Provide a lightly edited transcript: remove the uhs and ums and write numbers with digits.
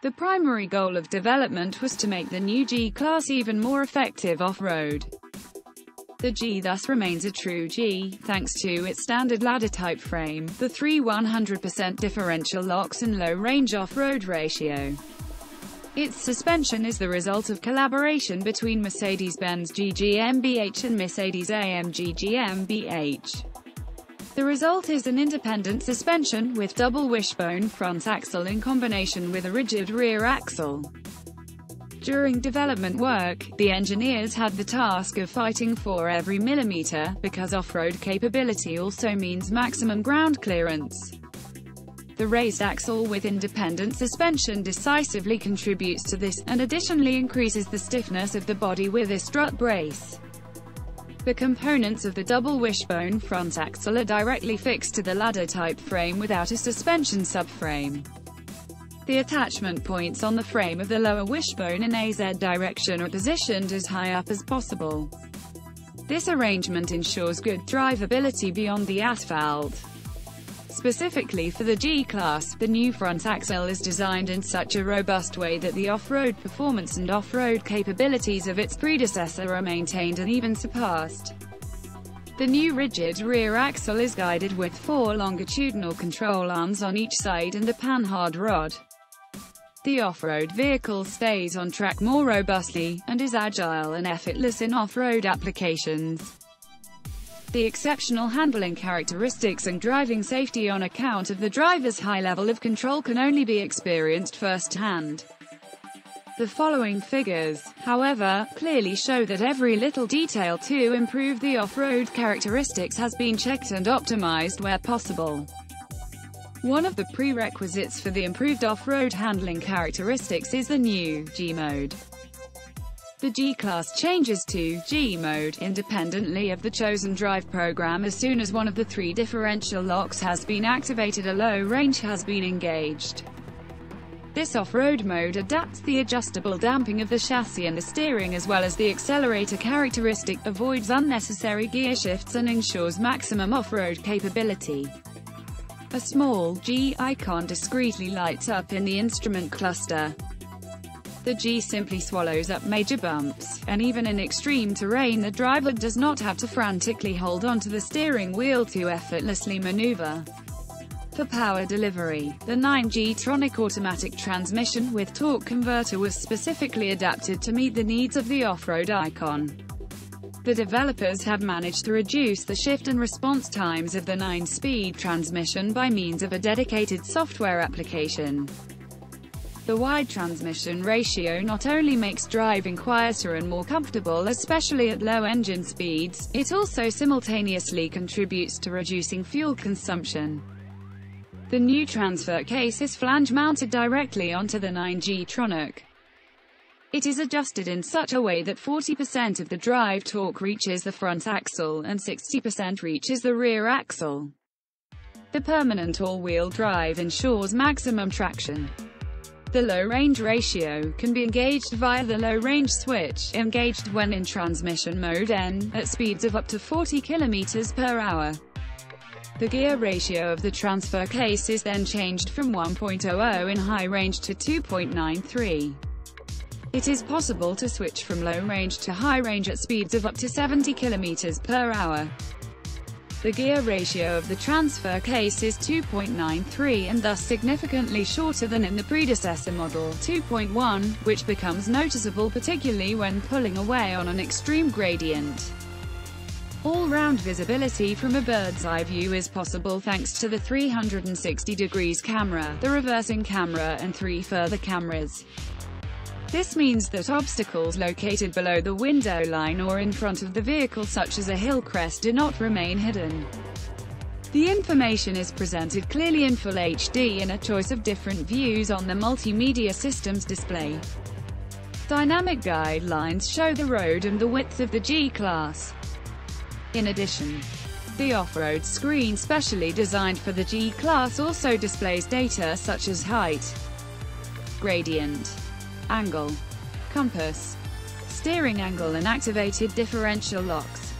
The primary goal of development was to make the new G-Class even more effective off-road. The G thus remains a true G, thanks to its standard ladder-type frame, the three 100% differential locks and low-range off-road ratio. Its suspension is the result of collaboration between Mercedes-Benz GmbH and Mercedes-AMG GmbH. The result is an independent suspension with double-wishbone front axle in combination with a rigid rear axle. During development work, the engineers had the task of fighting for every millimeter, because off-road capability also means maximum ground clearance. The raised axle with independent suspension decisively contributes to this, and additionally increases the stiffness of the body with a strut brace. The components of the double-wishbone front axle are directly fixed to the ladder-type frame without a suspension subframe. The attachment points on the frame of the lower wishbone in a Z direction are positioned as high up as possible. This arrangement ensures good drivability beyond the asphalt. Specifically for the G-Class, the new front axle is designed in such a robust way that the off-road performance and off-road capabilities of its predecessor are maintained and even surpassed. The new rigid rear axle is guided with 4 longitudinal control arms on each side and a Panhard rod. The off-road vehicle stays on track more robustly, and is agile and effortless in off-road applications. The exceptional handling characteristics and driving safety on account of the driver's high level of control can only be experienced firsthand. The following figures, however, clearly show that every little detail to improve the off-road characteristics has been checked and optimized where possible. One of the prerequisites for the improved off-road handling characteristics is the new G mode. The G-Class changes to G mode independently of the chosen drive program as soon as one of the 3 differential locks has been activated or low range has been engaged. This off-road mode adapts the adjustable damping of the chassis and the steering as well as the accelerator characteristic, avoids unnecessary gear shifts and ensures maximum off-road capability. A small G icon discreetly lights up in the instrument cluster. The G simply swallows up major bumps, and even in extreme terrain the driver does not have to frantically hold onto the steering wheel to effortlessly maneuver. For power delivery, the 9G-tronic automatic transmission with torque converter was specifically adapted to meet the needs of the off-road icon. The developers have managed to reduce the shift and response times of the 9-speed transmission by means of a dedicated software application. The wide transmission ratio not only makes driving quieter and more comfortable, especially at low engine speeds, it also simultaneously contributes to reducing fuel consumption. The new transfer case is flange-mounted directly onto the 9G-tronic. It is adjusted in such a way that 40% of the drive torque reaches the front axle, and 60% reaches the rear axle. The permanent all-wheel drive ensures maximum traction. The low-range ratio can be engaged via the low-range switch, engaged when in transmission mode N, at speeds of up to 40 km per hour. The gear ratio of the transfer case is then changed from 1.00 in high range to 2.93. It is possible to switch from low range to high range at speeds of up to 70 km per hour. The gear ratio of the transfer case is 2.93 and thus significantly shorter than in the predecessor model 2.1, which becomes noticeable particularly when pulling away on an extreme gradient. All-round visibility from a bird's-eye view is possible thanks to the 360 degrees camera, the reversing camera and 3 further cameras. This means that obstacles located below the window line or in front of the vehicle such as a hill crest do not remain hidden. The information is presented clearly in Full HD in a choice of different views on the multimedia system's display. Dynamic guidelines show the road and the width of the G-Class. In addition, the off-road screen specially designed for the G-Class also displays data such as height, gradient, angle, compass, steering angle and activated differential locks.